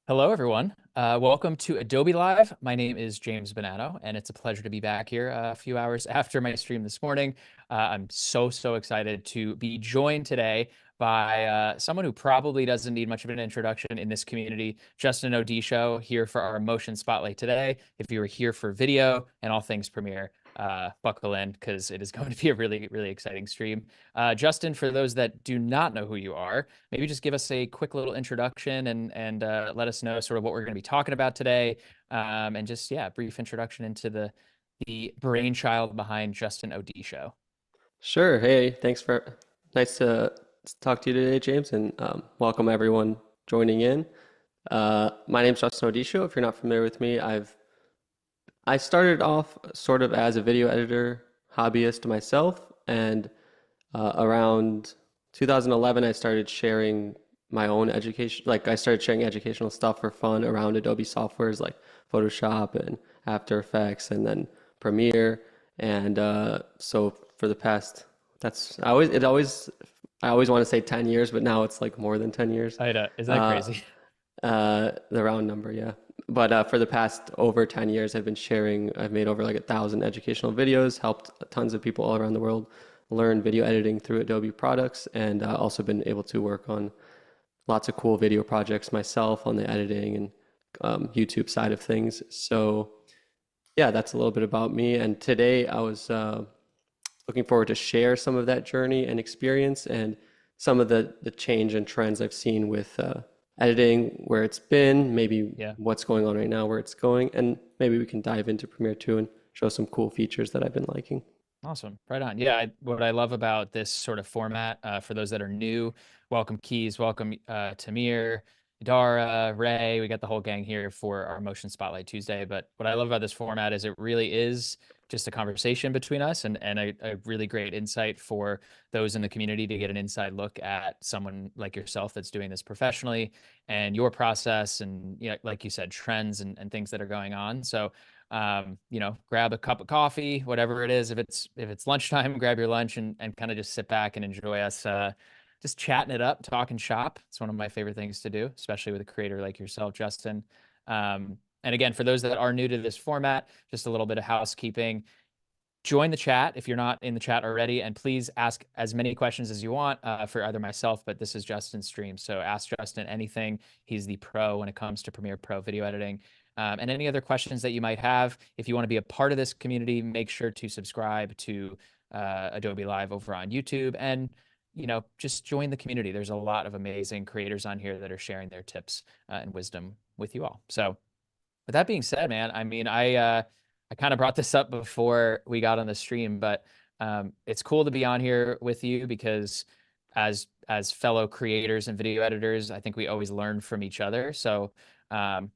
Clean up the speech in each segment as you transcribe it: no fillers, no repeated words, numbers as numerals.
Hello, everyone. Welcome to Adobe Live. My name is James Bonanno, and it's a pleasure to be back here a few hours after my stream this morning. I'm so excited to be joined today by someone who probably doesn't need much of an introduction in this community, Justin Odisho, here for our Motion Spotlight today. If you were here for video and all things Premiere, buckle in because it is going to be a really exciting stream. Justin, for those that do not know who you are, maybe just give us a quick little introduction and let us know sort of what we're going to be talking about today, and just a brief introduction into the brainchild behind Justin Odisho. Sure. Hey, nice to talk to you today, James, and welcome everyone joining in. My name's Justin Odisho. If you're not familiar with me, I started off sort of as a video editor hobbyist myself, and around 2011, I started sharing my own education. Like I started sharing educational stuff for fun around Adobe softwares like Photoshop and After Effects, and then Premiere. And so for the past, that's I always want to say 10 years, but now it's like more than 10 years. I know, isn't that Uh, crazy? the round number, yeah. But for the past over 10 years, I've been sharing, I've made over like 1,000 educational videos, helped tons of people all around the world learn video editing through Adobe products, and also been able to work on lots of cool video projects myself on the editing and YouTube side of things. So yeah, that's a little bit about me. And today I was looking forward to share some of that journey and experience and some of the change and trends I've seen with editing, where it's been, maybe Yeah. what's going on right now, where it's going, and maybe we can dive into Premiere too and show some cool features that I've been liking. Awesome. Right on. Yeah, what I love about this sort of format, for those that are new, welcome Keys, welcome Tamir, Dara, Ray. We got the whole gang here for our Motion Spotlight Tuesday. But what I love about this format is it really is just a conversation between us and a really great insight for those in the community to get an inside look at someone like yourself that's doing this professionally and your process and, like you said, trends and things that are going on. So grab a cup of coffee, whatever it is. If it's lunchtime, grab your lunch and kind of just sit back and enjoy us just chatting it up, talking shop. It's one of my favorite things to do, especially with a creator like yourself, Justin. And again, for those that are new to this format, just a little bit of housekeeping. Join the chat if you're not in the chat already, and please ask as many questions as you want for either myself, but this is Justin's stream, so ask Justin anything. He's the pro when it comes to Premiere Pro video editing. And any other questions that you might have, if you want to be a part of this community, make sure to subscribe to Adobe Live over on YouTube and just join the community. There's a lot of amazing creators on here that are sharing their tips and wisdom with you all. So with that being said, man, I mean, I kind of brought this up before we got on the stream, but it's cool to be on here with you because as fellow creators and video editors, I think we always learn from each other. So I'm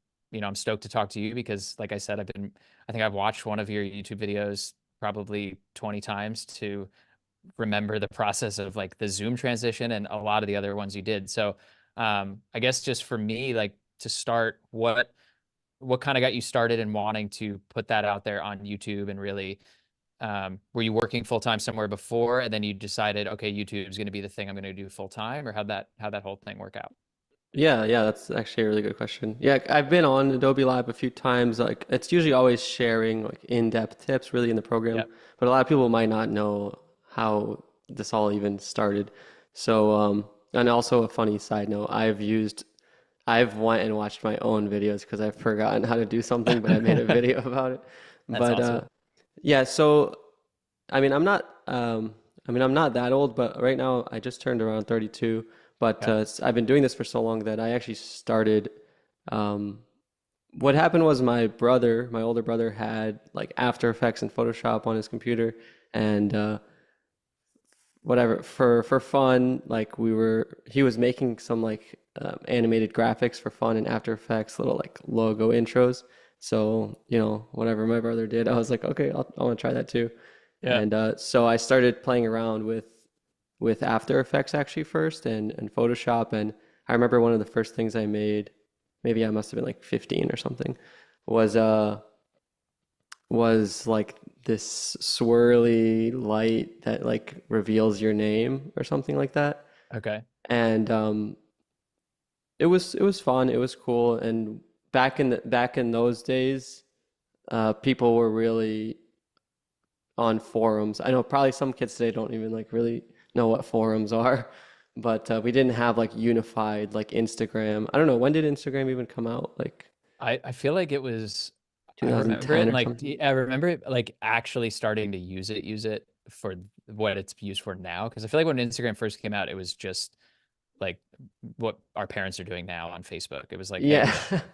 stoked to talk to you because, like I said, I think I've watched one of your YouTube videos probably 20 times to remember the process of like the Zoom transition and a lot of the other ones you did. So I guess just for me, like to start, what kind of got you started in wanting to put that out there on YouTube and really, were you working full time somewhere before and then you decided, okay, YouTube is going to be the thing I'm going to do full time, or how'd that whole thing work out? Yeah, that's actually a really good question. Yeah, I've been on Adobe Live a few times. Like it's usually always sharing like in-depth tips really in the program, Yep. but a lot of people might not know how this all even started. So, and also a funny side note, I've went and watched my own videos because I've forgotten how to do something, but I made a video about it. That's But awesome. yeah, so I mean, I'm not that old, but right now I just turned around 32. But Okay. I've been doing this for so long that I actually started. Um, what happened was my older brother, had like After Effects and Photoshop on his computer, and whatever for fun, like he was making some like animated graphics for fun in After Effects, little like logo intros. So whatever my brother did, I was like, okay, I want to try that too. Yeah. And so I started playing around with After Effects actually first, and Photoshop. And I remember one of the first things I made, maybe I must have been like 15 or something, was was like this swirly light that like reveals your name or something like that. Okay. And it was fun. It was cool. And back in those days, people were really on forums. I know probably some kids today don't even like really know what forums are, but we didn't have like unified like Instagram. I don't know, when did Instagram even come out? Like I feel like it was, I remember it 2010 and or like something? I remember it like actually starting to use it for what it's used for now. Because I feel like when Instagram first came out, it was just like what our parents are doing now on Facebook. It was like, hey, Yeah,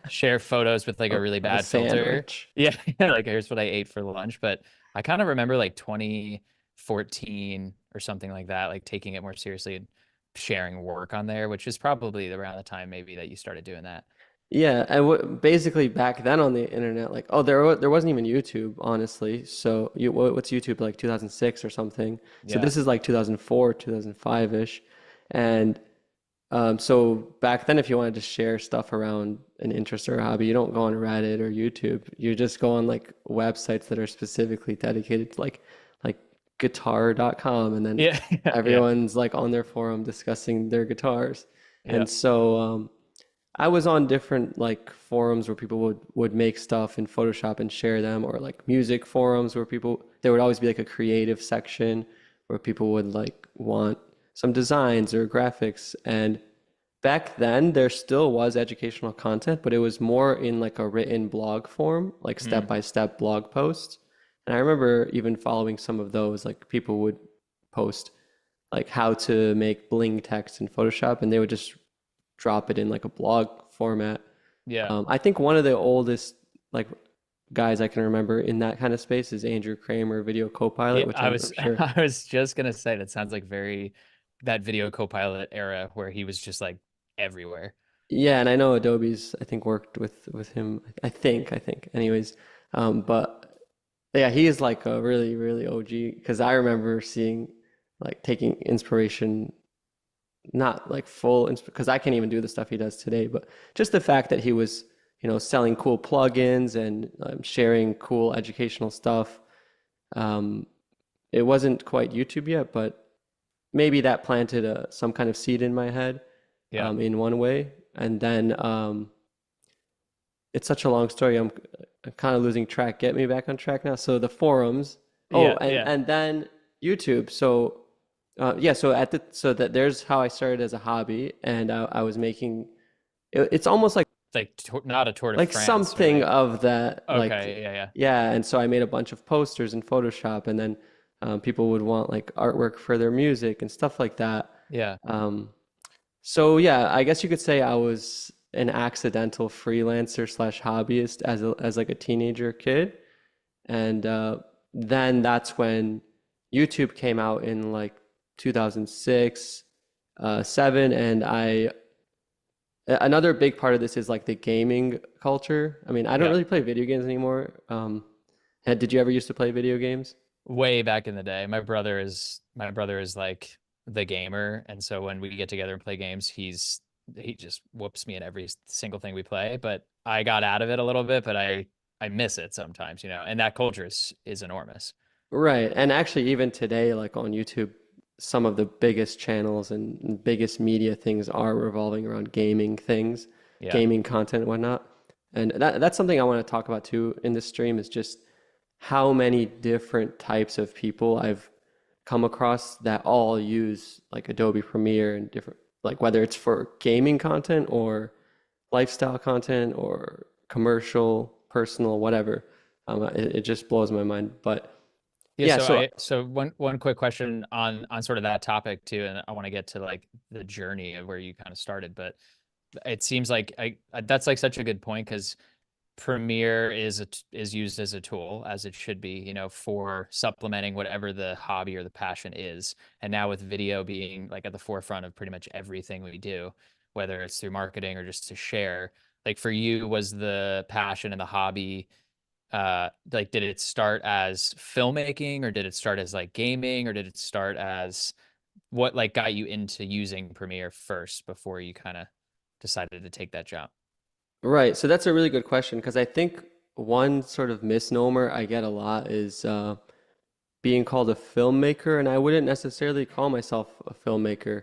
share photos with like a really of a bad filter. sandwich. Yeah, like here's what I ate for lunch. But I kind of remember like 2014 or something like that, like taking it more seriously and sharing work on there, which is probably around the time maybe that you started doing that. Yeah, and basically back then on the internet, like there wasn't even YouTube, honestly. So what's YouTube like 2006 or something? So Yeah. this is like 2004, 2005-ish, and so back then, if you wanted to share stuff around an interest or a hobby, you don't go on Reddit or YouTube. You just go on like websites that are specifically dedicated to like guitar.com, and then Yeah. Yeah. everyone's like on their forum discussing their guitars. Yeah. And so I was on different like forums where people would make stuff in Photoshop and share them, or like music forums where people there would always be like a creative section where people would like want some designs or graphics. And back then there still was educational content, but it was more in like a written blog form, like step Mm. by step blog posts. And I remember even following some of those, like people would post like how to make bling text in Photoshop, and they would just drop it in like a blog format. Yeah. I think one of the oldest like guys I can remember in that kind of space is Andrew Kramer, Video Copilot, Yeah. which I'm sure. I was just gonna say that sounds like very that video copilot era where he was just like everywhere. Yeah, and I know Adobe's I think worked with him. I think. Anyways, but yeah, he is like a really OG because I remember seeing like taking inspiration, not like full because I can't even do the stuff he does today, but just the fact that he was, selling cool plugins and sharing cool educational stuff. Um, it wasn't quite YouTube yet, but maybe that planted some kind of seed in my head Yeah. in one way. And then it's such a long story. I'm kind of losing track. Get me back on track now. So the forums. Oh, Yeah. and Yeah. and then YouTube. So yeah. So so that there's how I started as a hobby, and I was making. It's almost It's like not a Tour de like France something really. of that. Like Okay. Yeah. Yeah. yeah. And so I made a bunch of posters in Photoshop, and then people would want like artwork for their music and stuff like that. Yeah. Um, so yeah, I guess you could say I was an accidental freelancer slash hobbyist as like a teenager kid, and then that's when YouTube came out in like 2006, 7, and another big part of this is like the gaming culture. I mean, I don't Yeah. really play video games anymore. Did you ever used to play video games? Way back in the day. My brother is like the gamer, and so when we get together and play games, he just whoops me in every single thing we play. But I got out of it a little bit, but I miss it sometimes, you know. And that culture is enormous. Right. And actually, even today, like on YouTube, some of the biggest channels and biggest media things are revolving around gaming things, Yeah. gaming content and whatnot. And that's something I want to talk about too in this stream is just how many different types of people I've come across that all use like Adobe Premiere and different, like whether it's for gaming content or lifestyle content or commercial, personal, whatever. It just blows my mind. But Yeah, yeah, so so one quick question on sort of that topic too, and I want to get to like the journey of where you kind of started, but it seems like that's like such a good point because Premiere is used as a tool as it should be, you know, for supplementing whatever the hobby or the passion is. And now with video being like at the forefront of pretty much everything we do, whether it's through marketing or just to share, like for you, was the passion and the hobby like did it start as filmmaking or did it start as like gaming or did it start as what like got you into using Premiere first before you kind of decided to take that jump? right. So that's a really good question because I think one sort of misnomer I get a lot is being called a filmmaker, and I wouldn't necessarily call myself a filmmaker.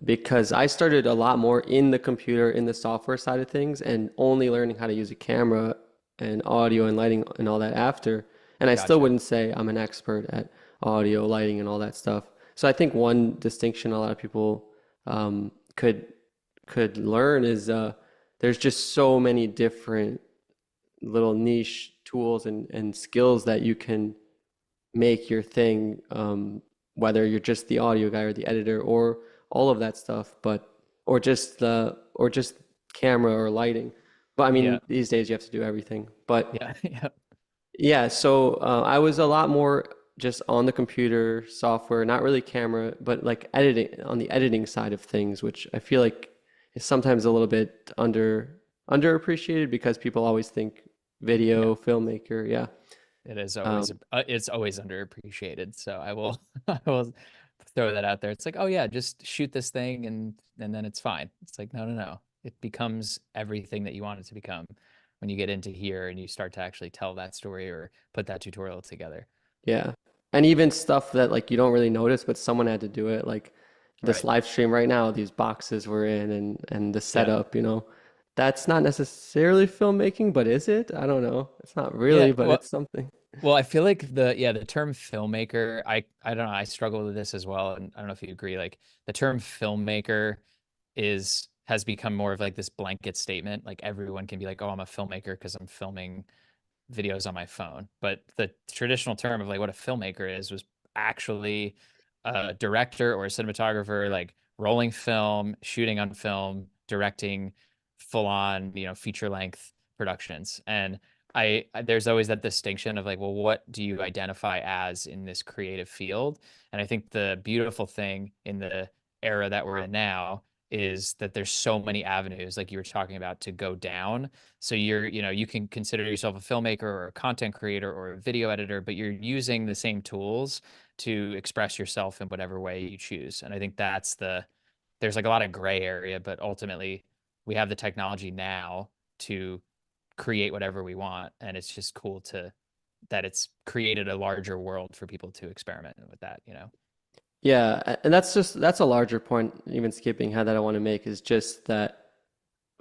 because I started a lot more in the computer, in the software side of things, and only learning how to use a camera and audio and lighting and all that after. And I still Gotcha. wouldn't say I'm an expert at audio, lighting, and all that stuff. So I think one distinction a lot of people um, could could learn is there's just so many different little niche tools and skills that you can make your thing, whether you're just the audio guy or the editor or all of that stuff, but or just camera or lighting. But I Yeah. mean, these days you have to do everything. But Yeah. Yeah. yeah, so I was a lot more just on the computer software, not really camera, but like editing on the editing side of things, which I feel like is sometimes a little bit underappreciated because people always think Yeah. video filmmaker. Yeah. It is always Um, it's always underappreciated. So I will I will throw that out there. It's like, oh yeah, just shoot this thing and then it's fine. It's like, no, no, no. It becomes everything that you want it to become when you get into here and you start to actually tell that story or put that tutorial together. Yeah. And even stuff that like you don't really notice, but someone had to do it. Like this Right. live stream right now, these boxes we're in and the Yeah. setup, that's not necessarily filmmaking, but is it? I don't know. It's not Yeah. really, but Well, it's something. well, I feel like the term filmmaker, I don't know, I struggle with this as well. And I don't know if you agree, like the term filmmaker has become more of like this blanket statement. Like everyone can be like, oh, I'm a filmmaker because I'm filming videos on my phone. But the traditional term of like what a filmmaker is was actually a director or a cinematographer, like rolling film, shooting on film, directing full on, feature length productions. And there's always that distinction of like, well, what do you identify as in this creative field? And I think the beautiful thing in the era that we're in now is that there's so many avenues, like you were talking about, to go down. So you can consider yourself a filmmaker or a content creator or a video editor, but you're using the same tools to express yourself in whatever way you choose. And I think there's like a lot of gray area, but ultimately we have the technology now to create whatever we want. And it's just cool that it's created a larger world for people to experiment with that. Yeah, and that's a larger point, even skipping how that I want to make is just that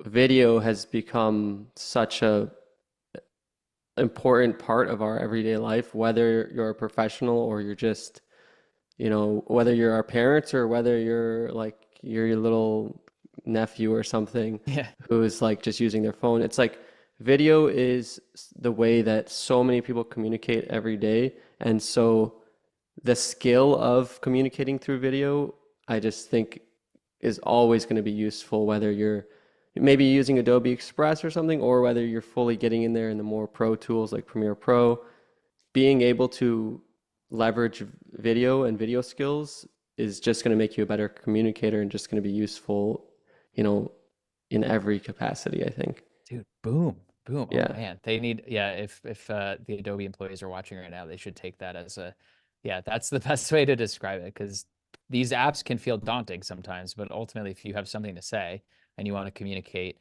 video has become such a important part of our everyday life, whether you're a professional or you're just whether you're our parents or whether you're like your little nephew or something Yeah. who's like just using their phone. It's like video is the way that so many people communicate every day. And so the skill of communicating through video, I just think is always going to be useful, whether you're maybe using Adobe Express or something, or whether you're fully getting in there in the more pro tools like Premiere Pro. Being able to leverage video and video skills is just going to make you a better communicator and just going to be useful, you know, in every capacity, I think. Dude, boom, boom. Oh Yeah. man, they need, yeah, if the Adobe employees are watching right now, they should take that as yeah, that's the best way to describe it because these apps can feel daunting sometimes, but ultimately, if you have something to say and you want to communicate,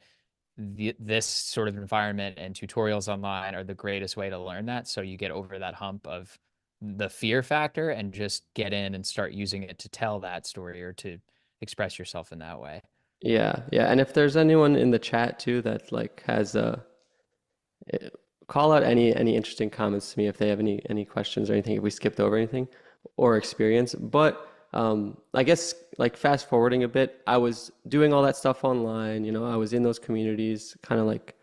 this sort of environment and tutorials online are the greatest way to learn that. So you get over that hump of the fear factor and just get in and start using it to tell that story or to express yourself in that way. Yeah. Yeah. And if there's anyone in the chat too that like has eh, call out any interesting comments to me if they have any questions or anything, if we skipped over anything or experience. But I guess like fast forwarding a bit, I was doing all that stuff online, I was in those communities, kind of like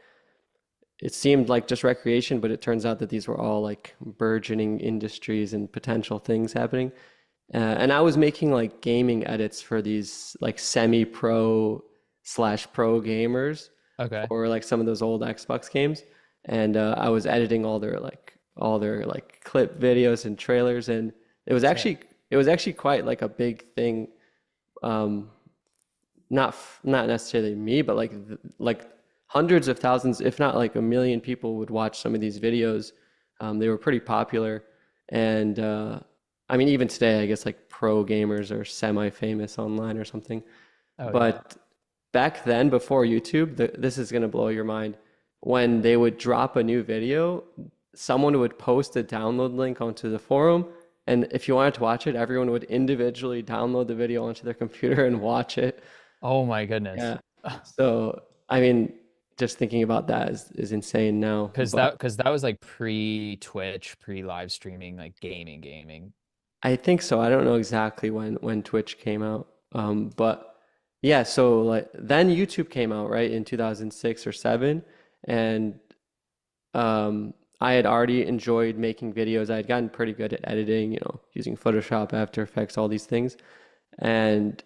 it seemed like just recreation, but it turns out that these were all like burgeoning industries and potential things happening. And I was making like gaming edits for these like semi-pro slash pro gamers Okay. for like some of those old Xbox games. And I was editing all their clip videos and trailers, and it was actually Sick. it was actually quite like a big thing. Um, not necessarily me, but like hundreds of thousands, if not like a million people would watch some of these videos. They were pretty popular, and I mean even today, I guess like pro gamers are semi-famous online or something. Oh yeah. But back then, before YouTube, this is gonna blow your mind. When they would drop a new video, someone would post a download link onto the forum, And if you wanted to watch it, everyone would individually download the video onto their computer and watch it. Oh my goodness. Yeah. So, I mean, just thinking about that is insane now. But Because that was like pre-Twitch, pre-live streaming, like gaming. I think so. I don't know exactly when Twitch came out. But yeah, so like then YouTube came out, right, in 2006 or 7, and I had already enjoyed making videos. I had gotten pretty good at editing, using Photoshop, After Effects, all these things. And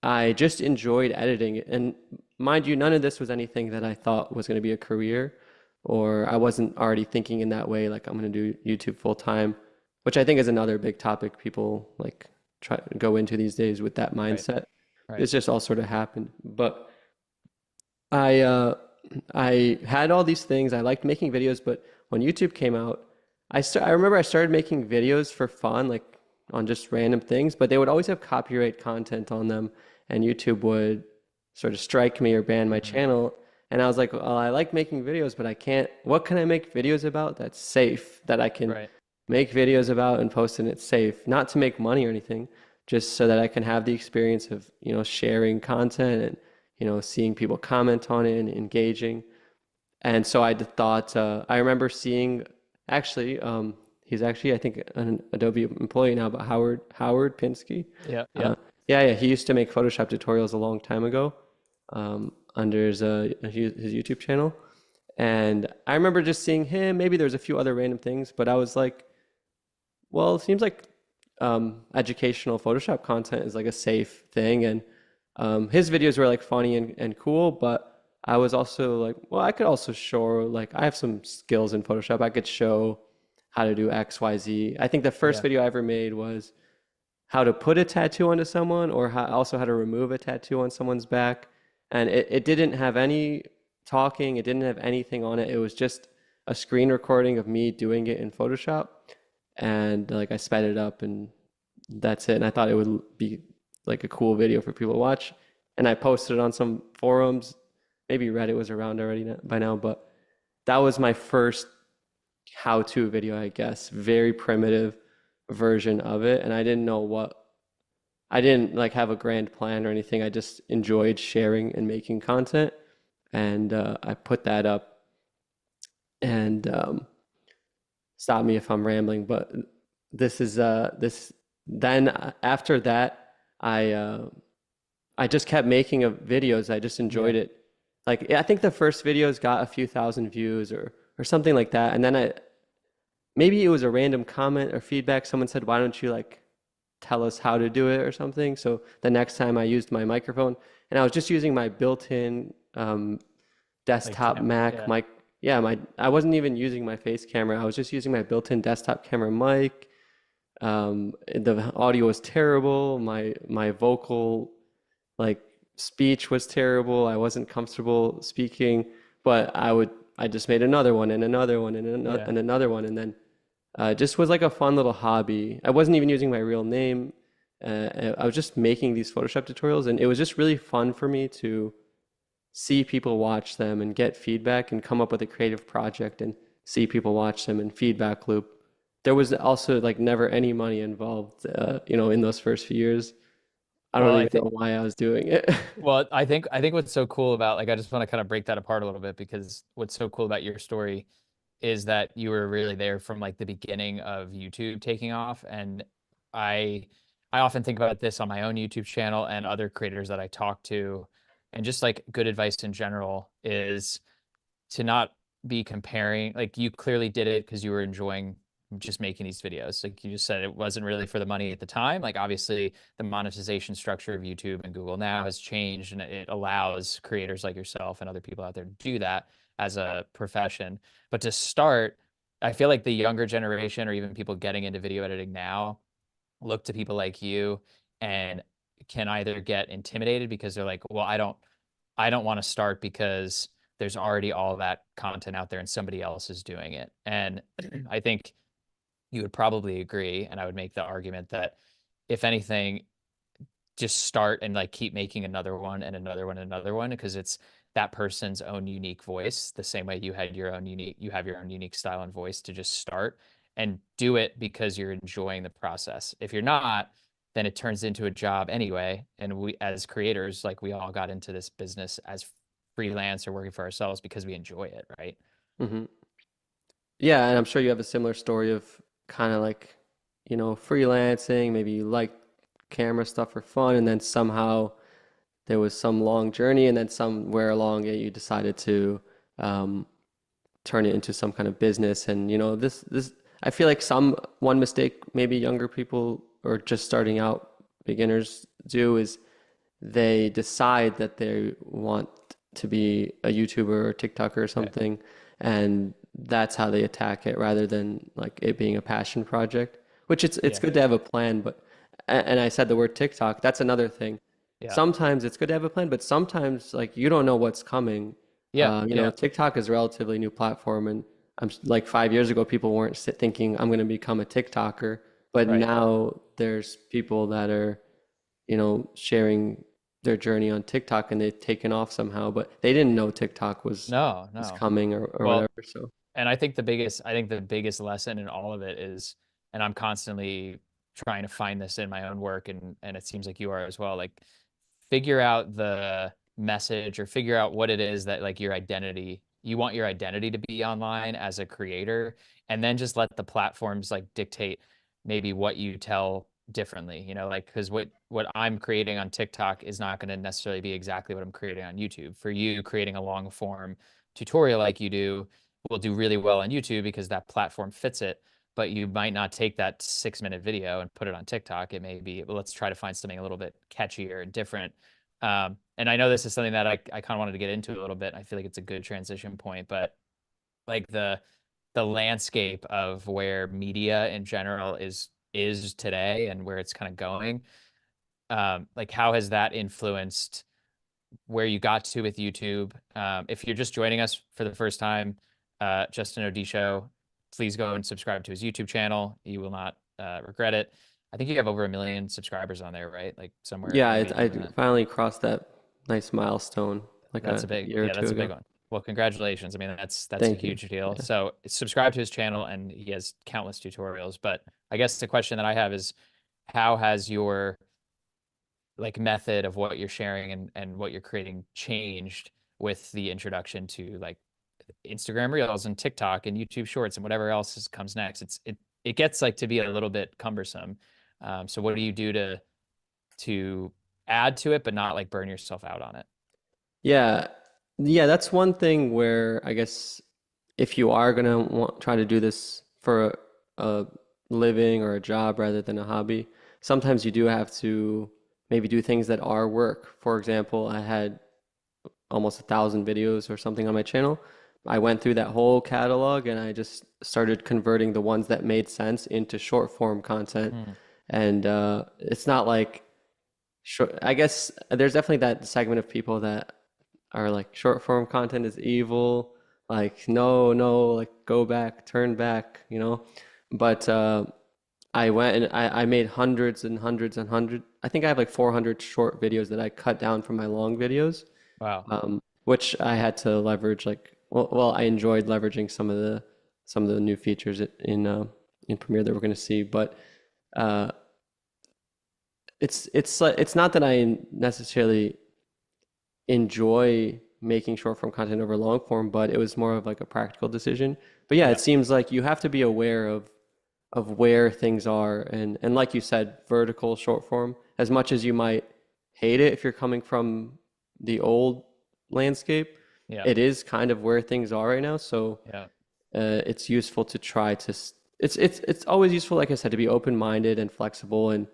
I just enjoyed editing. And mind you, none of this was anything that I thought was going to be a career, or I wasn't already thinking in that way, like I'm going to do YouTube full time, which I think is another big topic people like try to go into these days with that Right, mindset. right. It's just all sort of happened. But I I had all these things. I liked making videos, but when YouTube came out, I remember I started making videos for fun, like on just random things, but they would always have copyright content on them, and YouTube would sort of strike me or ban my Mhm. channel. And I was like, well, I like making videos, but I can't. What can I make videos about that's safe, that I can Right. make videos about and post and it's safe, not to make money or anything, just so that I can have the experience of, sharing content and, seeing people comment on it and engaging. And so I thought, I remember seeing, actually, he's actually, I think, an Adobe employee now, but Howard Pinsky. Yeah, Uh, yep. yeah, he used to make Photoshop tutorials a long time ago, under his YouTube channel. And I remember just seeing him. Maybe there's a few other random things, but I was like, well, it seems like educational Photoshop content is like a safe thing, and his videos were like funny and cool. But I was also like, well, I could also show like I have some skills in Photoshop. I could show how to do X, Y, Z. I think the first Yeah. video I ever made was how to put a tattoo onto someone, or also how to remove a tattoo on someone's back. And it didn't have any talking, it didn't have anything on it. It was just a screen recording of me doing it in Photoshop. And like I sped it up and that's it. And I thought it would be like a cool video for people to watch. And I posted it on some forums. Maybe Reddit was around already by now, but that was my first how-to video, I guess. Very primitive version of it. And I didn't like have a grand plan or anything. I just enjoyed sharing and making content. And I put that up, and stop me if I'm rambling, but this then after that I just kept making videos. I just enjoyed Yeah. it. Like I think the first videos got a few thousand views or something like that. And then I maybe it was a random comment or feedback. Someone said, "Why don't you like tell us how to do it or something?" So the next time I used my microphone, and I was just using my built-in Like desktop camera. Mac Yeah. mic. Yeah, my I wasn't even using my face camera. I was just using my built-in desktop camera mic. The audio was terrible. My vocal like speech was terrible. I wasn't comfortable speaking, but I just made another one and another one Yeah. and another one, and then it just was like a fun little hobby. I wasn't even using my real name. I was just making these Photoshop tutorials, and it was just really fun for me to see people watch them and get feedback and come up with a creative project and see people watch them and feedback loop. There was also like never any money involved, in those first few years. I Well, don't I even think know why I was doing it. Well, I think what's so cool about like I just want to kind of break that apart a little bit because what's so cool about your story is that you were really there from like the beginning of YouTube taking off. And I I often think about this on my own YouTube channel and other creators that I talk to. And just like good advice in general is to not be comparing. Like you clearly did it because you were enjoying just making these videos. Like you just said, it wasn't really for the money at the time. Like obviously the monetization structure of YouTube and Google now has changed, and it allows creators like yourself and other people out there to do that as a profession. But to start, I feel like the younger generation or even people getting into video editing now look to people like you and can either get intimidated because they're like, well, I don't want to start because there's already all that content out there and somebody else is doing it. And I think you would probably agree, and I would make the argument that if anything, just start and like keep making another one and another one and another one because it's that person's own unique voice, the same way you have your own unique style and voice to just start. and do it because you're enjoying the process. If you're not, then it turns into a job anyway. And we, as creators, like we all got into this business as freelance or working for ourselves because we enjoy it, right? Hmm. Yeah, and I'm sure you have a similar story of kind of like, freelancing. Maybe you like camera stuff for fun, and then somehow there was some long journey, and then somewhere along it you decided to um, turn it into some kind of business. And this I feel like one mistake maybe younger people or just starting out beginners do is they decide that they want to be a YouTuber or TikToker or Right. something, and that's how they attack it rather than like it being a passion project. Which it's Yeah. good to have a plan, but and I said the word TikTok, that's another thing. Yeah. Sometimes it's good to have a plan, but sometimes like you don't know what's coming. Yeah. Yeah. TikTok is a relatively new platform, and like 5 years ago, people weren't thinking I'm going to become a TikToker, but Right. now there's people that are sharing their journey on TikTok and they've taken off somehow, but they didn't know TikTok No, was no. coming or Well, whatever. So and I think the biggest lesson in all of it is, and I'm constantly trying to find this in my own work, and it seems like you are as well, like figure out the message or figure out what it is that like you want your identity to be online as a creator, and then just let the platforms like dictate maybe what you tell differently, like because what I'm creating on TikTok is not going to necessarily be exactly what I'm creating on YouTube. For you, creating a long form tutorial like you do will do really well on YouTube because that platform fits it. But you might not take that 6 minute video and put it on TikTok. It may be, well, let's try to find something a little bit catchier and different. And I know this is something that I kind of wanted to get into a little bit. I feel like it's a good transition point, but like the landscape of where media in general is today and where it's kind of going. Like how has that influenced where you got to with YouTube? If you're just joining us for the first time, Justin Odisho, please go and subscribe to his YouTube channel. You will not regret it. I think you have over 1 million subscribers on there, right? Like somewhere in yeah, the I region of that. finally crossed that nice milestone like That's a a big, year or yeah, two that's a big ago. one. Well, congratulations. I mean, that's a Thank you. huge deal. Yeah. So subscribe to his channel, and he has countless tutorials. But I guess the question that I have is, how has your like method of what you're sharing and what you're creating changed with the introduction to like Instagram Reels and TikTok and YouTube Shorts and whatever else comes next? It gets like to be a little bit cumbersome. So what do you do to add to it, but not like burn yourself out on it? Yeah. Yeah, that's one thing where I guess if you are gonna try to do this for a living or a job rather than a hobby, sometimes you do have to maybe do things that are work. For example, I had almost 1,000 videos or something on my channel. I went through that whole catalog and I just started converting the ones that made sense into short form content. Hmm. And it's not like short, I guess there's definitely that segment of people that are like short form content is evil. Like, no, no, like go back, turn back, you know? But I went and I made hundreds and hundreds and hundreds. I think I have like 400 short videos that I cut down from my long videos, Wow. which I had to leverage. Like, well, I enjoyed leveraging some of the new features in Premiere that we're going to see. But uh, it's not that I necessarily enjoy making short form content over long form, but it was more of like a practical decision. But yeah, Yeah. it seems like you have to be aware of where things are, and like you said, vertical short form, as much as you might hate it if you're coming from the old landscape, Yeah. it is kind of where things are right now. So Yeah. it's useful to try to it's always useful, like I said, to be open-minded and flexible and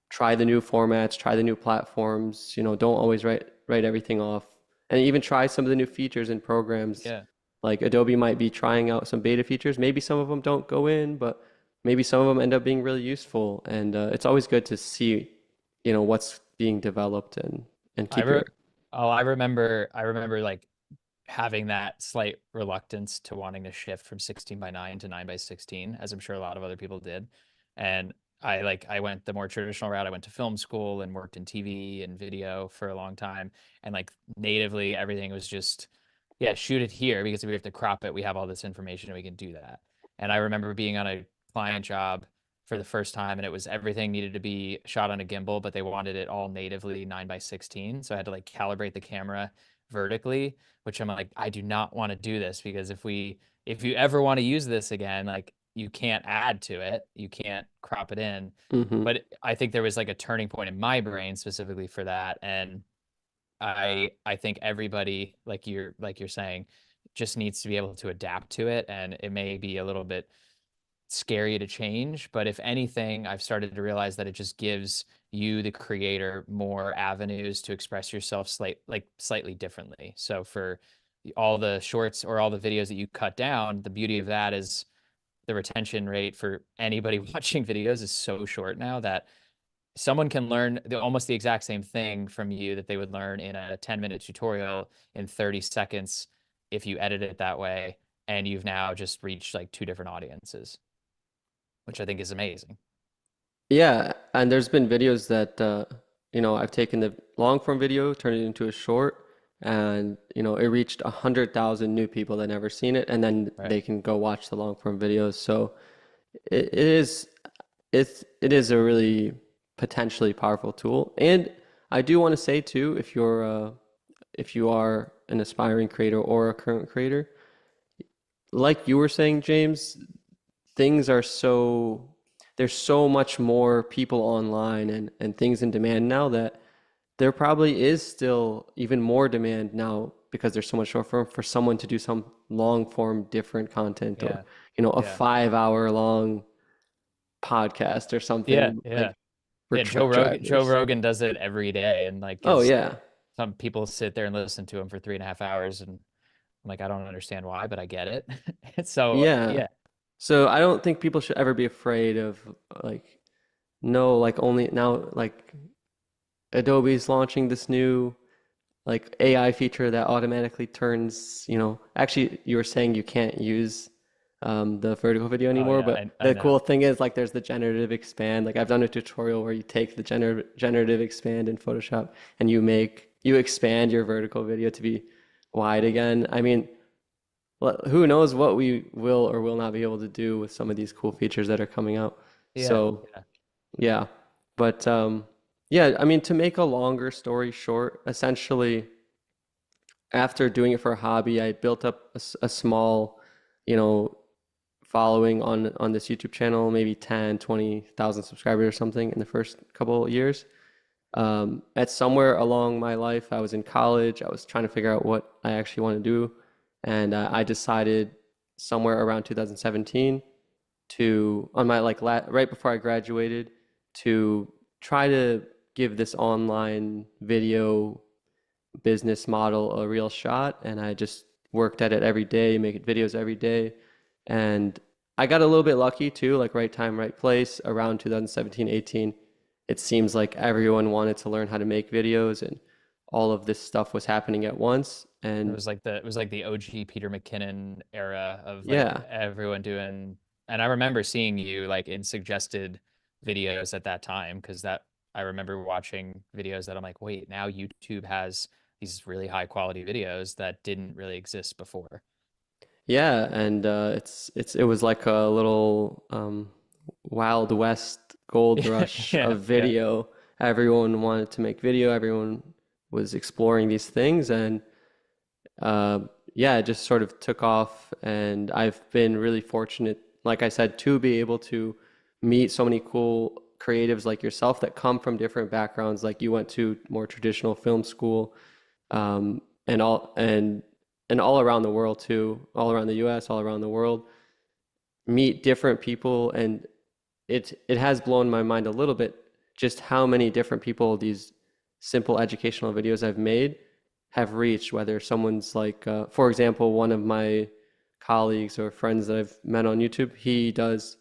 try the new formats, try the new platforms. Don't always write everything off, and even try some of the new features and programs. Yeah. Like Adobe might be trying out some beta features. Maybe some of them don't go in, but maybe some of them end up being really useful. And it's always good to see, what's being developed and I keep re your I remember like having that slight reluctance to wanting to shift from 16 by 9 to 9 by 16, as I'm sure a lot of other people did. And I went the more traditional route. I went to film school and worked in TV and video for a long time. And like natively everything was just, yeah, shoot it here because if we have to crop it, we have all this information and we can do that. And I remember being on a client job for the first time, and it was everything needed to be shot on a gimbal, but they wanted it all natively 9:16. So I had to like calibrate the camera vertically, which I'm like, I do not want to do this, because if you ever want to use this again, like you can't add to it, you can't crop it in. Hmm. But I think there was like a turning point in my brain specifically for that. And I think everybody, like you're saying, just needs to be able to adapt to it. And it may be a little bit scary to change, but if anything, I've started to realize that it just gives you, the creator, more avenues to express yourself slightly differently. So for all the shorts or all the videos that you cut down, the beauty of that is the retention rate for anybody watching videos is so short now that someone can learn almost the exact same thing from you that they would learn in a 10-minute tutorial in 30 seconds if you edit it that way. And you've now just reached like two different audiences, which I think is amazing. Yeah, and there's been videos that I've taken the long form video, turned it into a short, and it reached 100,000 new people that never seen it, and then Right. they can go watch the long form videos. So it is it is a really potentially powerful tool. And I do want to say too, if you are an aspiring creator or a current creator, like you were saying, James, things are so there's so much more people online and things in demand now that there probably is still even more demand now because there's so much short form for someone to do some long form different content, or Yeah. a Yeah. 5 hour long podcast or Yeah. something like Yeah. for Yeah. Joe truck Rogan, Joe drivers. Rogan does it every day, and like Oh is yeah. some people sit there and listen to him for 3.5 hours, and I'm like, I don't understand why, but I get it. So Yeah. yeah. So I don't think people should ever be afraid of, like, no, like, only now, like, Adobe's launching this new like AI feature that automatically turns, actually you were saying you can't use the vertical video Oh anymore, yeah, but I the cool know. thing is, like, there's the generative expand. Like, I've done a tutorial where you take the generative expand in Photoshop and you expand your vertical video to be wide again. I mean, who knows what we will or will not be able to do with some of these cool features that are coming out. Yeah. So Yeah. yeah, but yeah, I mean, to make a longer story short, essentially, after doing it for a hobby, I built up a small, you know, following on this YouTube channel, maybe 10, 20,000 subscribers or something in the first couple of years. At somewhere along my life, I was in college. I was trying to figure out what I actually want to do, and I decided somewhere around 2017 on my right before I graduated, to try to give this online video business model a real shot. And I just worked at it every day, making videos every day. And I got a little bit lucky too, like right time, right place around 2017, 18. It seems like everyone wanted to learn how to make videos, and all of this stuff was happening at once. It And was like the OG Peter McKinnon era of like yeah, everyone doing, and I remember seeing you like in suggested videos at that time, because that I remember watching videos that I'm like, wait, now YouTube has these really high quality videos that didn't really exist before. yeah, and it was like a little Wild West gold rush Yeah, of yeah. video. Everyone wanted to make video. Everyone was exploring these things, and uh, yeah, it just sort of took off. And I've been really fortunate, like I said, to be able to meet so many cool creatives like yourself that come from different backgrounds. Like, you went to more traditional film school, and all around the world too, all around the US, all around the world, meet different people. And it has blown my mind a little bit just how many different people these simple educational videos I've made have reached. Whether someone's like, for example, one of my colleagues or friends that I've met on YouTube, he does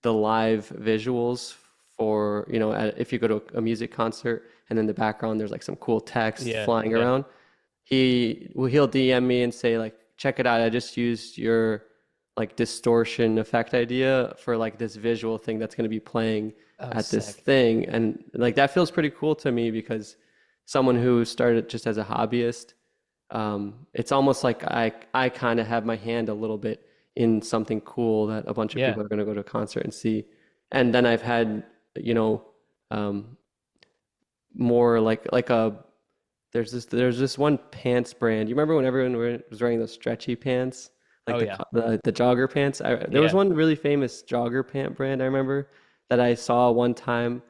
the live visuals for, if you go to a music concert and in the background there's like some cool text Yeah, flying yeah. around. He'll DM me and say, like, check it out, I just used your like distortion effect idea for like this visual thing that's going to be playing Oh, at this sick. thing. And like, that feels pretty cool to me, because someone who started just as a hobbyist, it's almost like I kind of have my hand a little bit in something cool that a bunch of Yeah. people are going to go to a concert and see. And then I've had, you know, um, more like a there's this one pants brand. You remember when everyone was wearing those stretchy pants, like Oh yeah. the jogger pants? There was Yeah. one really famous jogger pant brand I remember that I saw one time,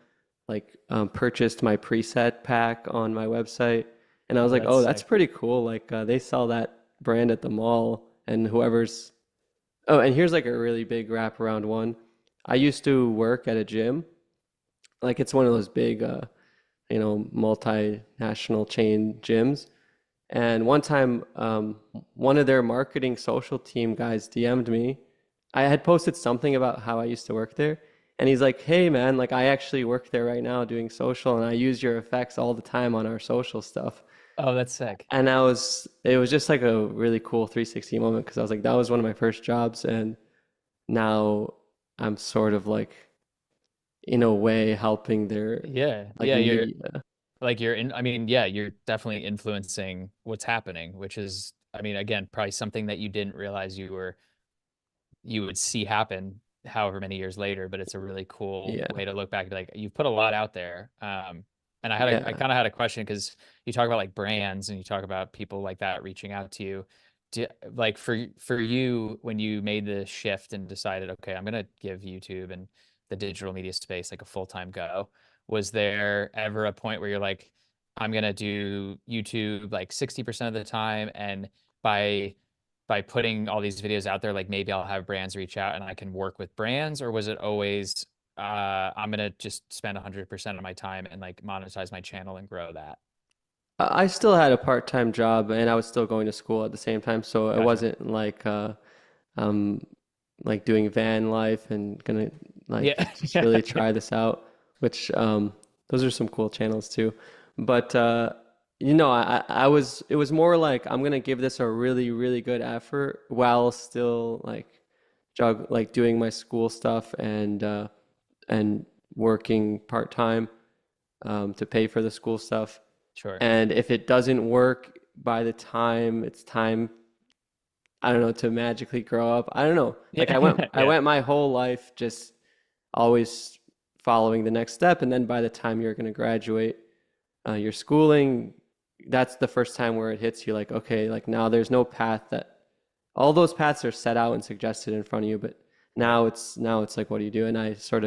like purchased my preset pack on my website, and I was Oh, like, that's oh, that's sick. pretty cool. Like they sell that brand at the mall, and whoever's oh, and here's like a really big wraparound one. I used to work at a gym, like it's one of those big multinational chain gyms. And one time, one of their marketing social team guys DM'd me. I had posted something about how I used to work there. And he's like, hey, man, like I actually work there right now doing social and I use your effects all the time on our social stuff. Oh, that's sick. And it was just like a really cool 360 moment because I was like, that was one of my first jobs. And now I'm sort of like, in a way, helping their Yeah. like Yeah, you're media. like you're in I mean, yeah, you're definitely influencing what's happening, which is I mean, again, probably something that you didn't realize you would see happen however many years later, but it's a really cool Yeah. way to look back and be like you've put a lot out there. And I Yeah. kind of had a question because you talk about like brands and you talk about people like that reaching out to you. Like for you when you made the shift and decided, okay, I'm gonna give YouTube and the digital media space like a full-time go, was there ever a point where you're like, I'm gonna do YouTube like 60% of the time and by putting all these videos out there, like maybe I'll have brands reach out and I can work with brands, or was it always I'm gonna just spend 100% of my time and like monetize my channel and grow that? I still had a part-time job and I was still going to school at the same time, so it Gotcha. wasn't um like doing van life and gonna like Yeah. just really try this out, which those are some cool channels too. But I was it was more like I'm gonna give this a really, really good effort while still like doing my school stuff and working part-time to pay for the school stuff. Sure. And if it doesn't work by the time it's time, I don't know, to magically grow up. I don't know. Like Yeah. I Yeah. went my whole life just always following the next step, and then by the time you're going to graduate your schooling, that's the first time where it hits you like, okay, like now there's no path that all those paths are set out and suggested in front of you, but Right. now it's like, what do you do? And I sort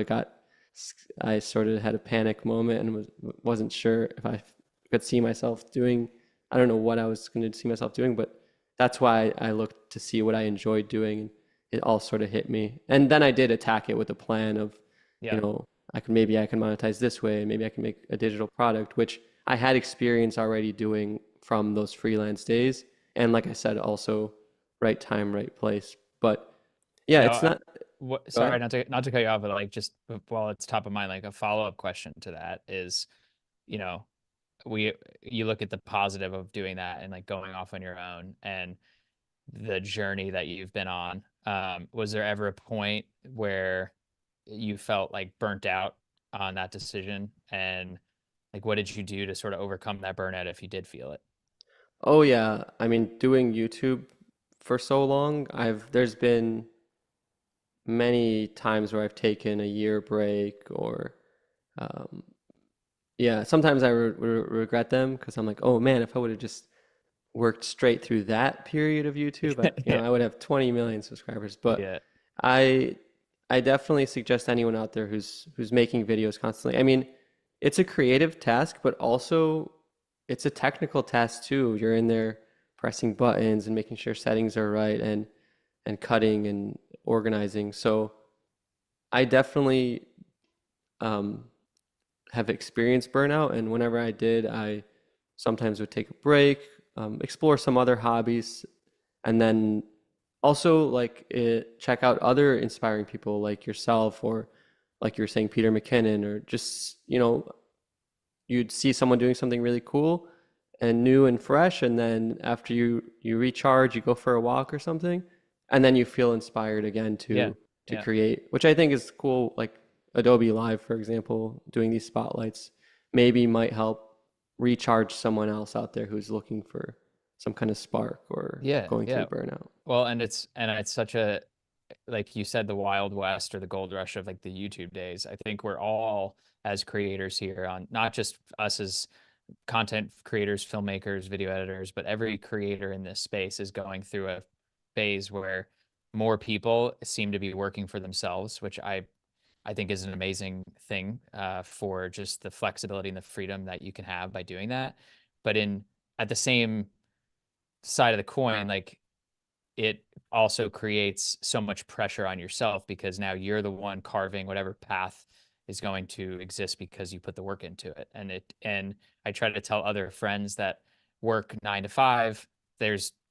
of had a panic moment and wasn't sure if I could see myself doing. I don't know what I was going to see myself doing, but that's why I looked to see what I enjoyed doing, and it all sort of hit me. And then I did attack it with a plan of, you Yeah. know, I can monetize this way, maybe I can make a digital product, which I had experience already doing from those freelance days. And like I said, also right time, right place. But yeah, Now, it's not. what, Go sorry, ahead. not to cut you off, but like just while it's top of mind, like a follow-up question to that is, you know, we you look at the positive of doing that and like going off on your own and the journey that you've been on. Was there ever a point where you felt like burnt out on that decision? And like, what did you do to sort of overcome that burnout if you did feel it? Oh yeah, I mean, doing YouTube for so long, I've there's been many times where I've taken a year break or um, yeah, sometimes I regret them because I'm like, oh man, if I would have just worked straight through that period of YouTube, Yeah. I would have 20 million subscribers. But Yeah. I I definitely suggest anyone out there who's making videos constantly. I mean, it's a creative task, but also it's a technical task too. You're in there pressing buttons and making sure settings are right and cutting and organizing. So I definitely um, have experienced burnout, and whenever I did, I sometimes would take a break, explore some other hobbies, and then also check out other inspiring people like yourself or like you're saying Peter McKinnon or just you'd see someone doing something really cool and new and fresh, and then after you recharge, you go for a walk or something, and then you feel inspired again Yeah. to Yeah. create, which I think is cool. Like Adobe Live, for example, doing these spotlights maybe might help recharge someone else out there who's looking for some kind of spark or Yeah, going through yeah. burnout. Well, and it's such a, like you said, the Wild West or the gold rush of like the YouTube days. I think we're all as creators here, on not just us as content creators, filmmakers, video editors, but every creator in this space is going through a phase where more people seem to be working for themselves, which I think is an amazing thing, for just the flexibility and the freedom that you can have by doing that. But in at the same side of the coin, like, it also creates so much pressure on yourself because now you're the one carving whatever path is going to exist because you put the work into it. And I try to tell other friends that work 9 to 5,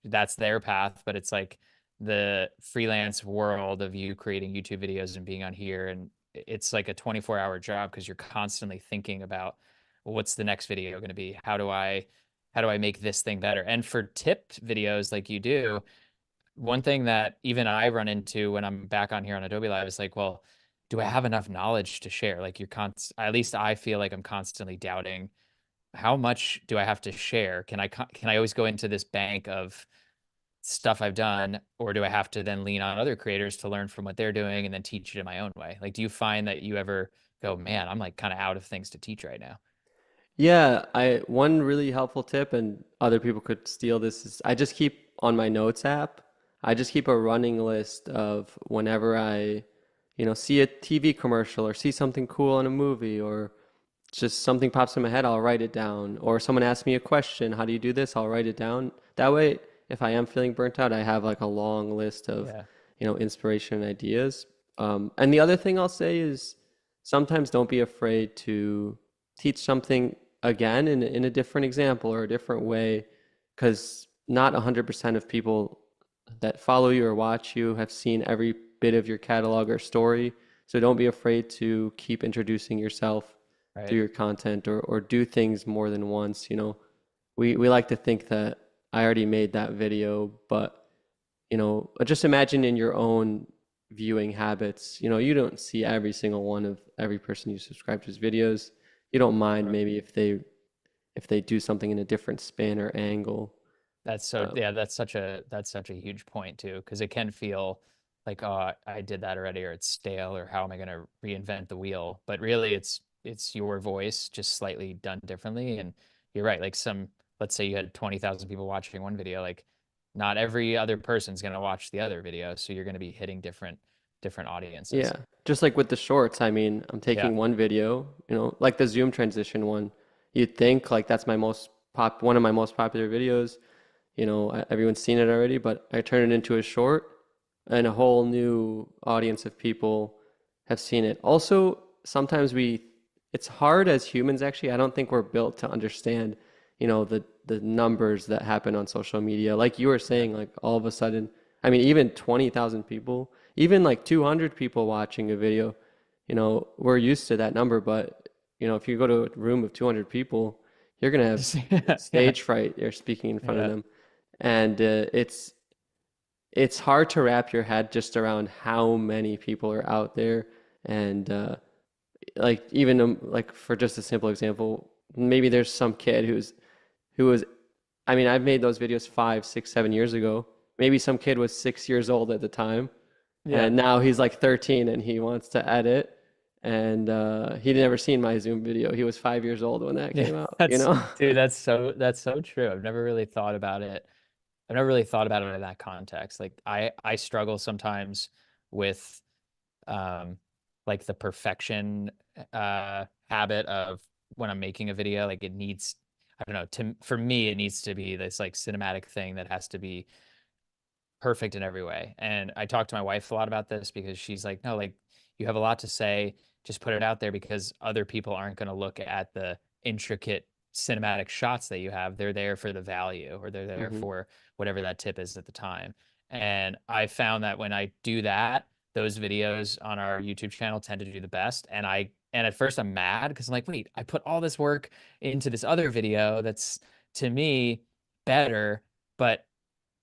that's their path, but it's like the freelance world of you creating YouTube videos and being on here, and it's like a 24-hour job because you're constantly thinking about, well, what's the next video going to be? How do I make this thing better? And for tipped videos like you do, one thing that even I run into when I'm back on here on Adobe Live is like, well, do I have enough knowledge to share? Like, at least I feel like I'm constantly doubting, how much do I have to share? Can I always go into this bank of stuff I've done, or do I have to then lean on other creators to learn from what they're doing and then teach it in my own way? Like, do you find that you ever go, man, I'm like kind of out of things to teach right now? Yeah, I one really helpful tip, and other people could steal this, is I just keep on my notes app. I just keep a running list of whenever I, see a TV commercial or see something cool in a movie or just something pops in my head, I'll write it down. Or someone asks me a question, how do you do this? I'll write it down. That way, if I am feeling burnt out, I have like a long list of, Yeah. inspiration and ideas. And the other thing I'll say is sometimes don't be afraid to teach something again in a different example or a different way, because not 100% of people that follow you or watch you have seen every bit of your catalog or story. So don't be afraid to keep introducing yourself through Right. your content, or do things more than once. We like to think that I already made that video, but just imagine in your own viewing habits, you don't see every single one of every person you subscribe to's videos. You don't mind Right. maybe if they do something in a different spin or angle. Um, Yeah, that's such a huge point too, because it can feel like, oh, I did that already, or it's stale, or how am I going to reinvent the wheel? But really, it's your voice just slightly done differently. And you're right. Like, let's say you had 20,000 people watching one video, like not every other person's going to watch the other video, so you're going to be hitting different Yeah, audiences. just like with the shorts, I mean, I'm Yeah. taking one video, like the Zoom transition one. You'd think like that's one of my most popular videos. Everyone's seen it already, but I turn it into a short, and a whole new audience of people have seen it. Also, sometimes it's hard as humans, actually. I don't think we're built to understand, the numbers that happen on social media. Like you were Yeah. saying, like all of a sudden, I mean, even 20,000 people, even like 200 people watching a video, we're used to that number. But, if you go to a room of 200 people, you're gonna have Yeah. stage fright. You're speaking in front of Yeah. them, and it's hard to wrap your head just around how many people are out there. And like even like for just a simple example, maybe there's some kid who was, I mean, I've made those videos 5, 6, 7 years ago. Maybe some kid was 6 years old at the time, Yeah. and now he's like 13 and he wants to edit. And he'd never seen my Zoom video. He was 5 years old when that Yeah. came out, you That's know? Dude, that's so true. I've never really thought about it. I've never really thought about it in that context. Like, I struggle sometimes with, um like, the perfection habit of when I'm making a video. Like, it needs, I don't know, for me it needs to be this like cinematic thing that has to be perfect in every way. And I talk to my wife a lot about this because she's like, no, like, you have a lot to say, just put it out there, because other people aren't going to look at the intricate cinematic shots that you have. They're there for the value, or they're there Hmm. for whatever that tip is at the time. And I found that when I do that, those videos on our YouTube channel tend to do the best. And at first I'm mad because I'm like, wait, I put all this work into this other video that's, to me, better, but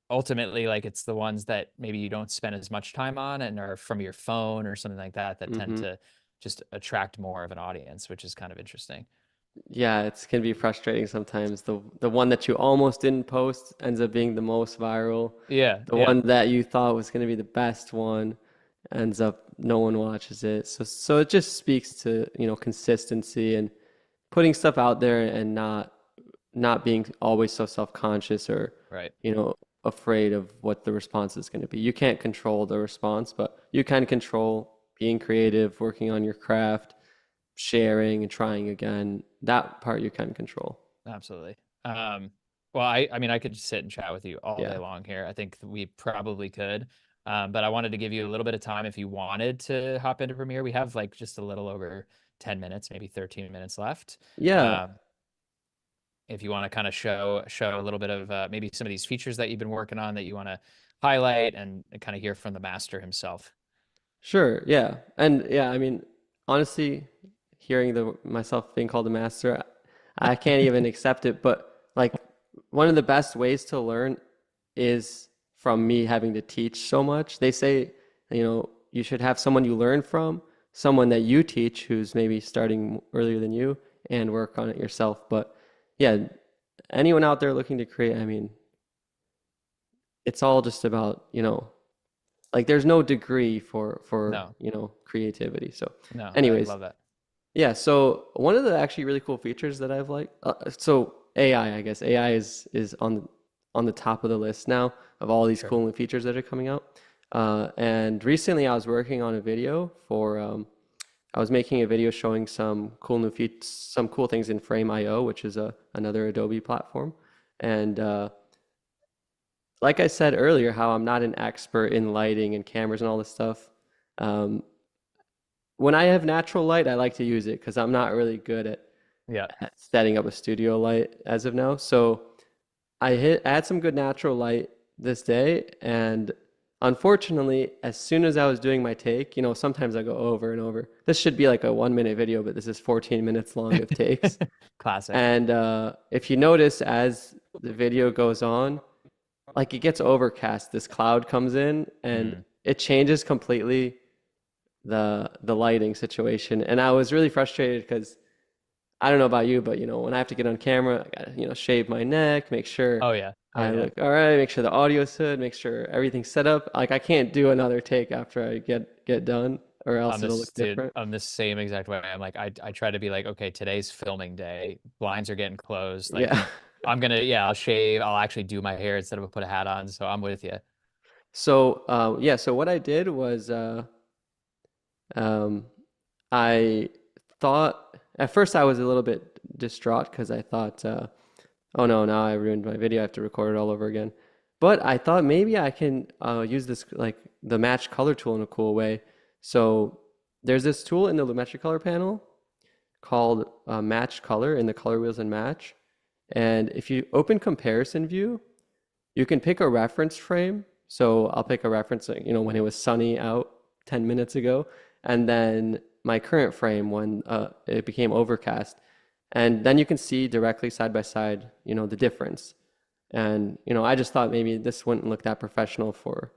ultimately, like, it's the ones that maybe you don't spend as much time on and are from your phone or something like that, that tend Hmm. to just attract more of an audience, which is kind of interesting. Yeah, it can be frustrating sometimes. The one that you almost didn't post ends up being the most viral. Yeah, The yeah, one that you thought was going to be the best one ends up no one watches it. So it just speaks to, consistency and putting stuff out there and not being always so self-conscious or, right. you know, afraid of what the response is going to be. You can't control the response, but you can control being creative, working on your craft, sharing and trying again. That part you can control. Absolutely. Um, well, I mean, I could just sit and chat with you all day Yeah. long here. I think we probably could. But I wanted to give you a little bit of time if you wanted to hop into Premiere. We have like just a little over 10 minutes, maybe 13 minutes left. Yeah, Um, if you want to kind of show a little bit of maybe some of these features that you've been working on that you want to highlight and kind of hear from the master himself. sure. Yeah. And yeah, I mean, honestly, hearing the myself being called a master, I can't even accept it, but like one of the best ways to learn is from me having to teach so much. They say, you should have someone you learn from, someone that you teach who's maybe starting earlier than you and work on it yourself. But yeah, anyone out there looking to create, I mean, it's all just about, like there's no degree for No, creativity. So no, I anyways, love that. yeah, so one of the actually really cool features that I've liked, so AI, I guess AI is on the top of the list now of all these Sure. cool new features that are coming out. And recently I was working on a video for I was making a video showing some cool things in Frame.io, which is another Adobe platform. And like I said earlier, how I'm not an expert in lighting and cameras and all this stuff. Um, when I have natural light, I like to use it because I'm not really good Yeah. at setting up a studio light as of now. So I had some good natural light this day, and unfortunately, as soon as I was doing my take, sometimes I go over and over. This should be like a 1 minute video, but this is 14 minutes long of takes. Classic. And if you notice, as the video goes on, like it gets overcast, this cloud comes in, and Mm. it changes completely the lighting situation. And I was really frustrated because I don't know about you, but when I have to get on camera, I gotta, shave my neck, make sure Oh yeah. Oh I yeah. look all right, make sure the audio's good, make sure everything's set up. Like I can't do another take after I get done, or else it'll look different. I'm the same exact way. I'm like, I try to be like, okay, today's filming day. Blinds are getting closed. Like, Yeah. yeah, I'll shave. I'll actually do my hair instead of put a hat on. So I'm with you. So yeah, so what I did was um, I thought at first I was a little bit distraught because I thought, oh no, now I ruined my video. I have to record it all over again. But I thought maybe I can use this like the match color tool in a cool way. So there's this tool in the Lumetri color panel called Match Color in the color wheels and match. And if you open comparison view, you can pick a reference frame. So I'll pick a reference, like, when it was sunny out 10 minutes ago, and then my current frame when it became overcast. And then you can see directly side by side, the difference. And, I just thought maybe this wouldn't look that professional for,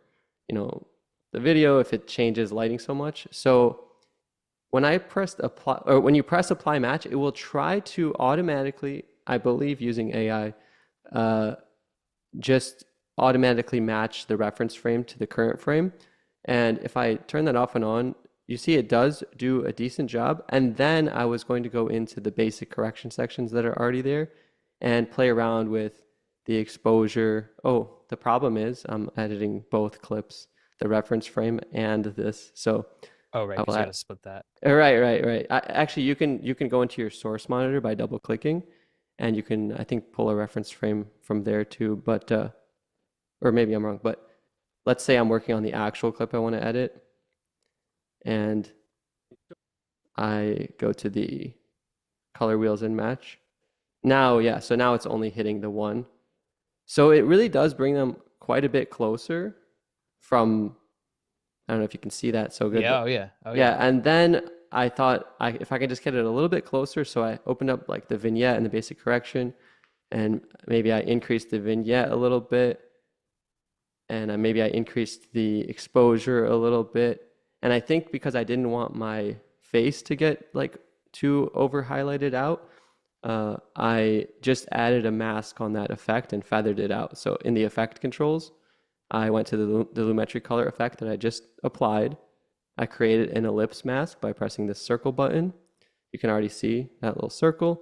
you know, the video if it changes lighting so much. So when I pressed apply, or when you press apply match, it will try to automatically, I believe using AI, uh, just automatically match the reference frame to the current frame. And if I turn that off and on, you see it does do a decent job. And then I was going to go into the basic correction sections that are already there and play around with the exposure. Oh, the problem is I'm editing both clips, the reference frame and this. So Oh, right, I will because you got add. to split that. Right. Actually, you can go into your source monitor by double clicking, and you can I think pull a reference frame from there too. But or maybe I'm wrong. But let's say I'm working on the actual clip I want to edit, and I go to the color wheels and match. Now, yeah, so now it's only hitting the one. So it really does bring them quite a bit closer from, I don't know if you can see that so good, Yeah. but Oh yeah. Oh yeah. yeah. And then I thought if I could just get it a little bit closer, so I opened up like the vignette and the basic correction, and maybe I increased the vignette a little bit, and maybe I increased the exposure a little bit. And I think because I didn't want my face to get like too over highlighted out, I just added a mask on that effect and feathered it out. So in the effect controls, I went to the lumetri color effect that I just applied. I created an ellipse mask by pressing this circle button. You can already see that little circle.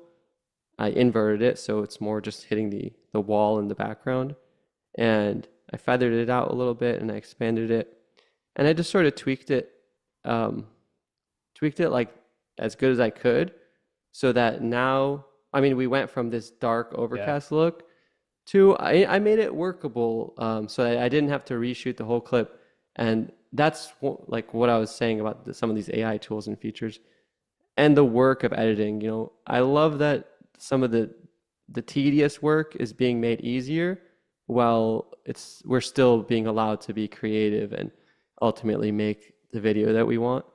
I inverted it so it's more just hitting the wall in the background. And I feathered it out a little bit and I expanded it. And I just sort of um, tweaked it like as good as I could so that now, I mean, we went from this dark Yeah. overcast look to I made it workable, so I didn't have to reshoot the whole clip. And that's like what I was saying about some of these AI tools and features and the work of editing. I love that some of the tedious work is being made easier while we're still being allowed to be creative and ultimately make the video that we want.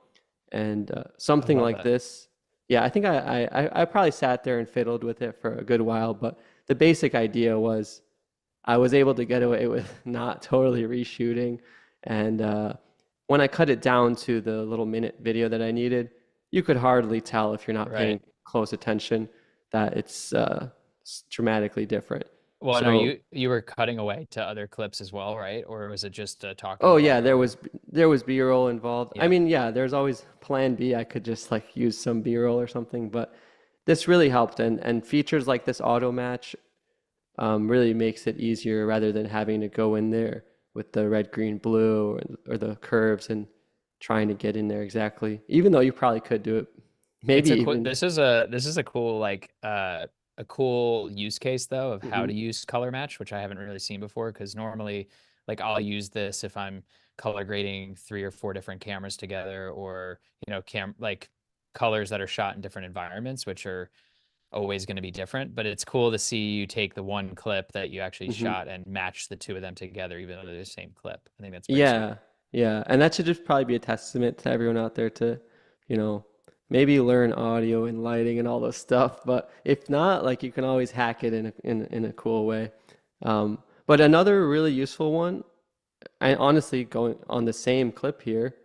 And I something love like that. this, yeah, I think I probably sat there and fiddled with it for a good while, but the basic idea was I was able to get away with not totally reshooting. And when I cut it down to the little minute video that I needed, you could hardly tell if you're not Right. paying close attention that it's dramatically different. Well, and So, you were cutting away to other clips as well, right? Or was it just talking oh about yeah, it? there was B-roll involved. I Yeah. mean, yeah, there's always plan B. I could just like use some B-roll or something, but this really helped. And features like this auto match really makes it easier rather than having to go in there with the red, green, blue, or the curves and trying to get in there exactly. Even though you probably could do it, maybe It's a cool, even. this is a cool a cool use case though of how Hmm. to use color match, which I haven't really seen before because normally like I'll use this if I'm color grading three or four different cameras together or cam like colors that are shot in different environments, which are always going to be different. But it's cool to see you take the one clip that you actually Hmm. shot and match the two of them together, even though they're the same clip. I think that's pretty sweet. Yeah, yeah, and that should just probably be a testament to everyone out there to, you know, maybe learn audio and lighting and all this stuff. But if not, like you can always hack it in a cool way. But another really useful one, I honestly going on the same clip here.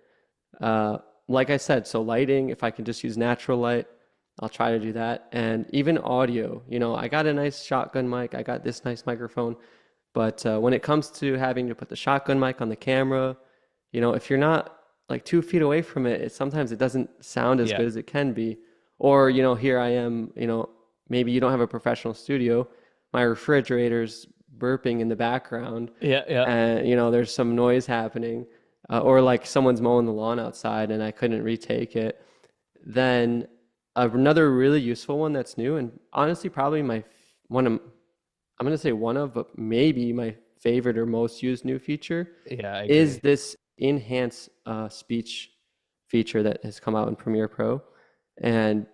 Uh, like I said, so lighting, if I can just use natural light, I'll try to do that. And even audio, I got a nice shotgun mic, I got this nice microphone. But when it comes to having to put the shotgun mic on the camera, if you're not like 2 feet away from it, sometimes it doesn't sound as Yeah. good as it can be. Or, here I am, maybe you don't have a professional studio, my refrigerator's burping in the background, Yeah, yeah. and, there's some noise happening, or like someone's mowing the lawn outside and I couldn't retake it. Then another really useful one that's new, and honestly, probably one of, I'm going to say one of, but maybe my favorite or most used new feature Yeah, I is agree. this enhance speech feature that has come out in Premiere Pro. And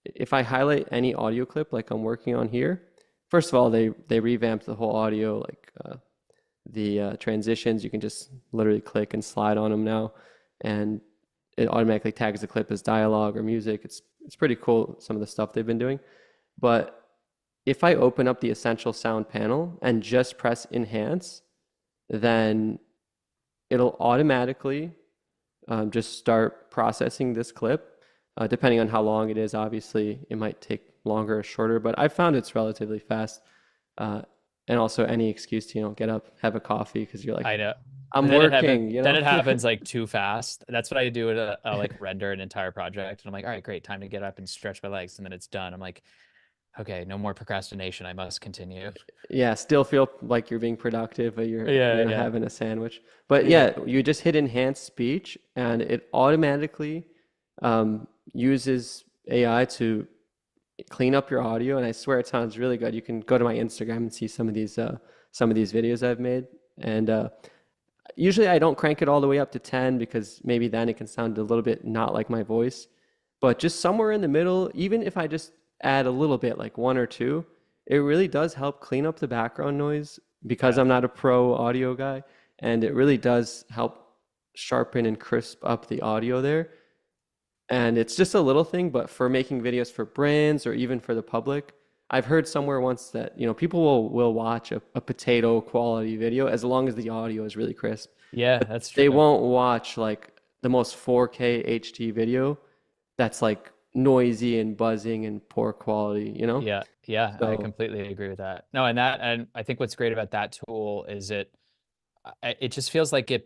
if I highlight any audio clip like I'm working on here, first of all, they revamped the whole audio, like the transitions. You can just literally click and slide on them now, and it automatically tags the clip as dialogue or music. It's pretty cool, some of the stuff they've been doing. But if I open up the essential sound panel and just press enhance, then it'll automatically just start processing this clip. Depending on how long it is, obviously, it might take longer or shorter, but I found it's relatively fast. Uh, and also any excuse to, get up, have a coffee because you're like, I know. I'm And then working, then it happens like too fast. That's what I do at like render an entire project. And I'm like, all right, great, time to get up and stretch my legs. And then it's done. I'm like, okay, no more procrastination. I must continue. Yeah, still feel like you're being productive, but you're Yeah, yeah. having a sandwich. But Yeah. yeah, you just hit enhance speech, and it automatically uses AI to clean up your audio. And I swear it sounds really good. You can go to my Instagram and see some of these videos I've made. And usually I don't crank it all the way up to 10 because maybe then it can sound a little bit not like my voice. But just somewhere in the middle, even if I just add a little bit, like one or two, it really does help clean up the background noise because Yeah. I'm not a pro audio guy. And it really does help sharpen and crisp up the audio there. And it's just a little thing, but for making videos for brands or even for the public, I've heard somewhere once that, people will watch a potato quality video as long as the audio is really crisp. Yeah, that's They true. won't watch like the most 4K HD video that's like noisy and buzzing and poor quality, you know? Yeah, yeah, I So completely agree with that. No, and I think what's great about that tool is it just feels like it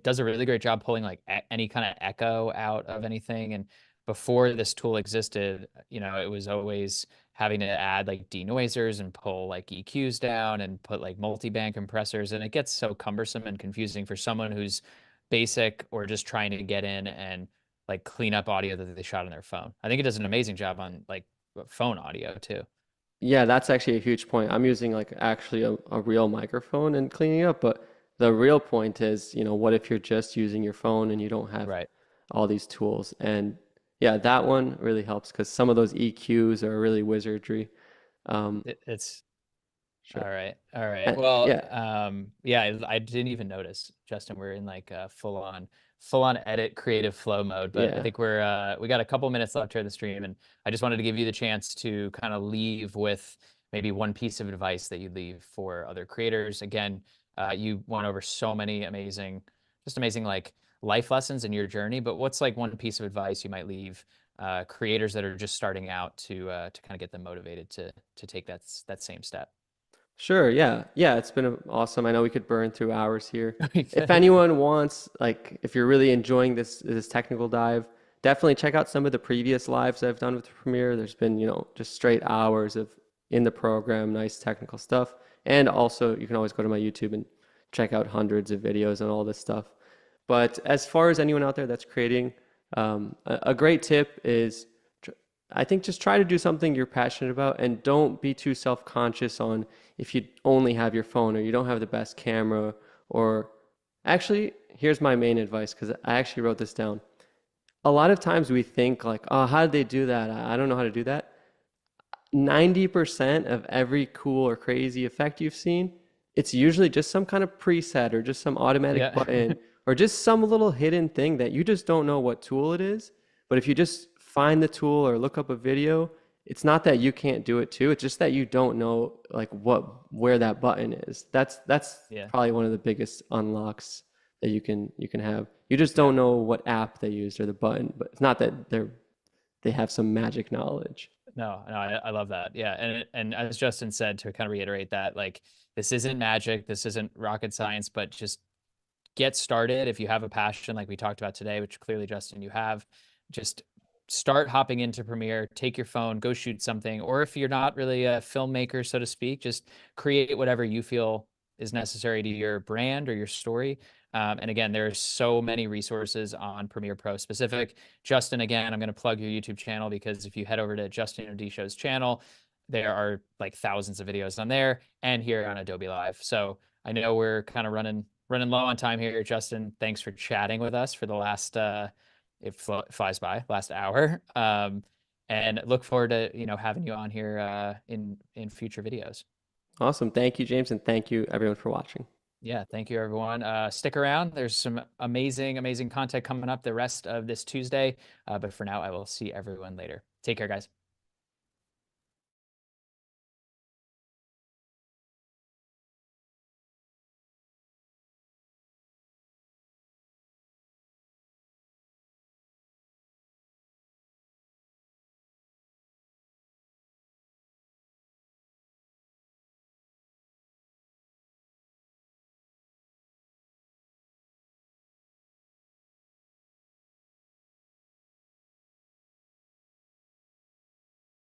does a really great job pulling like any kind of echo out of anything. And before this tool existed, it was always having to add like denoisers and pull like EQs down and put like multi-band compressors. And it gets so cumbersome and confusing for someone who's basic or just trying to get in and like clean up audio that they shot on their phone. I think it does an amazing job on like phone audio too. yeah, that's actually a huge point. I'm using like actually a real microphone and cleaning up, but the real point is, what if you're just using your phone and you don't have Right. all these tools? And yeah, that one really helps because some of those EQs are really wizardry. It's Sure. All right. And Well, yeah, yeah, I didn't even notice, Justin. We're in like full on edit creative flow mode, but I yeah. think we got a couple minutes left here in the stream, and I just wanted to give you the chance to kind of leave with maybe one piece of advice that you'd leave for other creators. Again, you went over so many just amazing like life lessons in your journey, but what's like one piece of advice you might leave creators that are just starting out to kind of get them motivated to take that same step? Sure, yeah. Yeah, it's been awesome. I know we could burn through hours here. We If could. anyone wants, like, if you're really enjoying this technical dive, definitely check out some of the previous lives I've done with Premiere. There's been, just straight hours of in the program, nice technical stuff. And also, you can always go to my YouTube and check out hundreds of videos on all this stuff. But as far as anyone out there that's creating, a great tip is I think just try to do something you're passionate about and don't be too self-conscious on if you only have your phone or you don't have the best camera or actually, here's my main advice because I actually wrote this down. A lot of times we think like, oh, how did they do that? I don't know how to do that. 90% of every cool or crazy effect you've seen, it's usually just some kind of preset or just some automatic Yeah. button or just some little hidden thing that you just don't know what tool it is. But if you just find the tool or look up a video, it's not that you can't do it too. It's just that you don't know like where that button is. That's Yeah. probably one of the biggest unlocks that you can have. You just Yeah. don't know what app they used or the button, but it's not that they have some magic knowledge. No, no, I love that. Yeah. And as Justin said, to kind of reiterate that, like, this isn't magic, this isn't rocket science, but just get started. If you have a passion like we talked about today, which clearly, Justin, you have, just start hopping into Premiere, take your phone, go shoot something. Or if you're not really a filmmaker, so to speak, just create whatever you feel is necessary to your brand or your story. And again, there's so many resources on Premiere Pro specific. Justin, again, I'm going to plug your YouTube channel because if you head over to Justin Odisho's channel, there are like thousands of videos on there and here on Adobe Live. So I know we're kind of running low on time here, Justin. Thanks for chatting with us for the last flies by last hour. And look forward to having you on here in future videos. Awesome. Thank you, James, and thank you everyone for watching. Yeah, thank you everyone. Stick around. There's some amazing content coming up the rest of this Tuesday. But for now, I will see everyone later. Take care, guys.